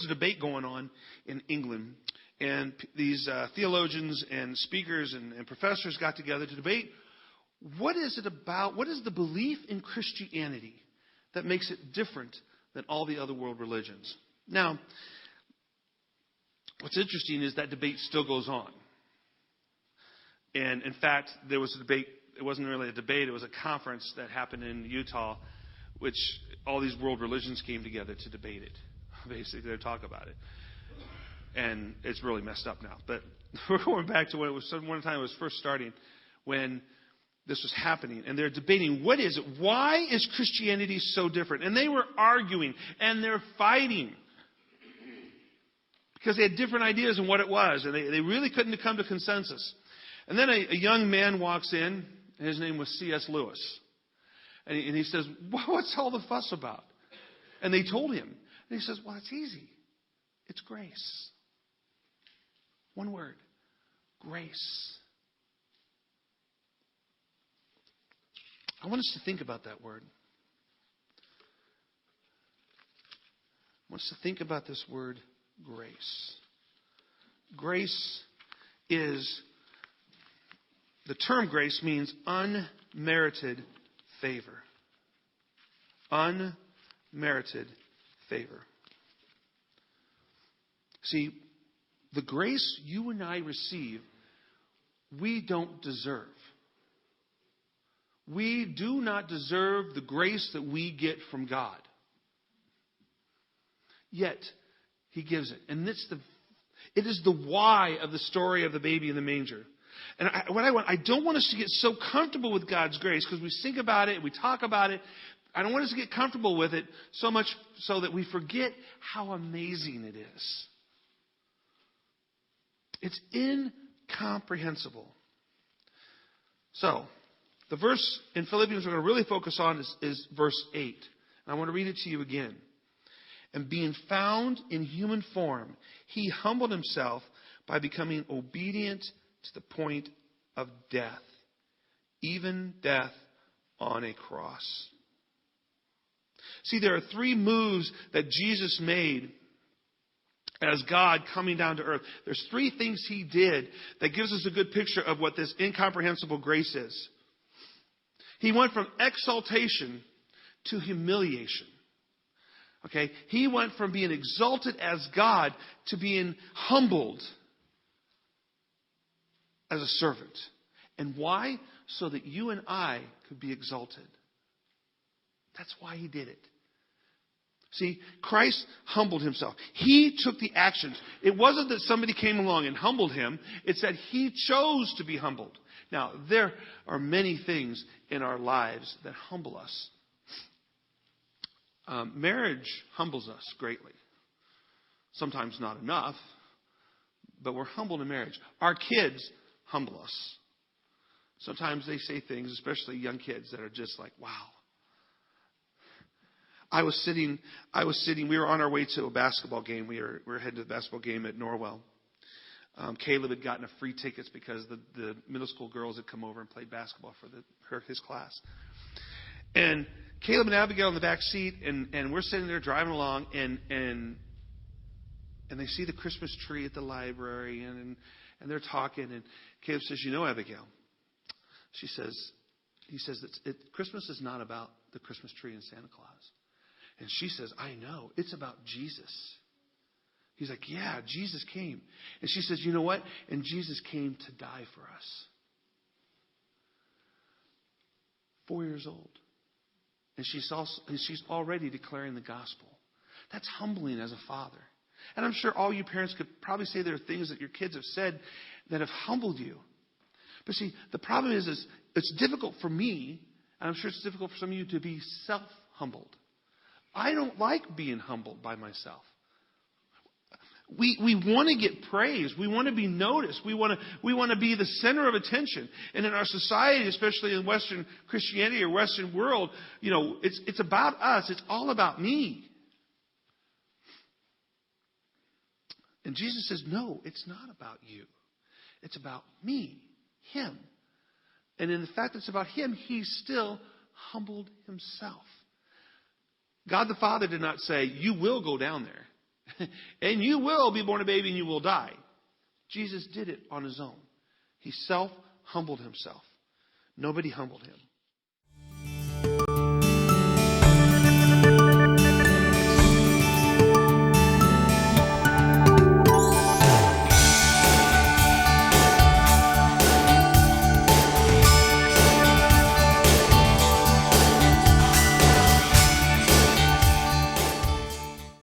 a debate going on in England. And these theologians and speakers and professors got together to debate, what is it about, what is the belief in Christianity that makes it different than all the other world religions? Now, what's interesting is that debate still goes on. And in fact, there was a debate. It wasn't really a debate. It was a conference that happened in Utah, which all these world religions came together to debate it, basically, to talk about it. And it's really messed up now. But we're going back to when it was one time it was first starting, when this was happening. And they're debating, what is it? Why is Christianity so different? And they were arguing, and they're fighting. Because they had different ideas on what it was. And they really couldn't come to consensus. And then a young man walks in, and his name was C.S. Lewis. And he says, what's all the fuss about? And they told him. And he says, well, it's easy. It's grace. One word. Grace. I want us to think about that word. I want us to think about this word, grace. Grace is, the term grace means unmerited favor. Unmerited favor. See, the grace you and I receive, we don't deserve. We do not deserve the grace that we get from God. Yet, He gives it. And it is the why of the story of the baby in the manger. And I don't want us to get so comfortable with God's grace, because we think about it, we talk about it. I don't want us to get comfortable with it so much so that we forget how amazing it is. It's incomprehensible. So, the verse in Philippians we're going to really focus on is verse 8. And I want to read it to you again. And being found in human form, He humbled Himself by becoming obedient to the point of death, even death on a cross. See, there are three moves that Jesus made as God coming down to earth. There's three things He did that gives us a good picture of what this incomprehensible grace is. He went from exaltation to humiliation. Okay? He went from being exalted as God to being humbled as a servant. And why? So that you and I could be exalted. That's why He did it. See, Christ humbled Himself. He took the actions. It wasn't that somebody came along and humbled Him. It's that He chose to be humbled. Now, there are many things in our lives that humble us. Marriage humbles us greatly. Sometimes not enough, but we're humbled in marriage. Our kids humble us. Sometimes they say things, especially young kids, that are just like, wow. We were on our way to a basketball game. We were heading to the basketball game at Norwell. Caleb had gotten free tickets because the middle school girls had come over and played basketball for his class. And Caleb and Abigail in the back seat, and we're sitting there driving along, and they see the Christmas tree at the library, and they're talking, and Caleb says, you know, Abigail, he says, Christmas is not about the Christmas tree and Santa Claus. And she says, I know. It's about Jesus. He's like, yeah, Jesus came. And she says, you know what? And Jesus came to die for us. 4 years old. And she's already declaring the gospel. That's humbling as a father. And I'm sure all you parents could probably say there are things that your kids have said that have humbled you. But see, the problem is it's difficult for me, and I'm sure it's difficult for some of you, to be self-humbled. I don't like being humbled by myself. We want to get praise. We want to be noticed. We want to be the center of attention. And in our society, especially in Western Christianity or Western world, you know, it's about us. It's all about me. And Jesus says, no, it's not about you. It's about me, Him. And in the fact that it's about Him, He still humbled Himself. God the Father did not say, you will go down there. And you will be born a baby and you will die. Jesus did it on his own. He self-humbled himself. Nobody humbled him.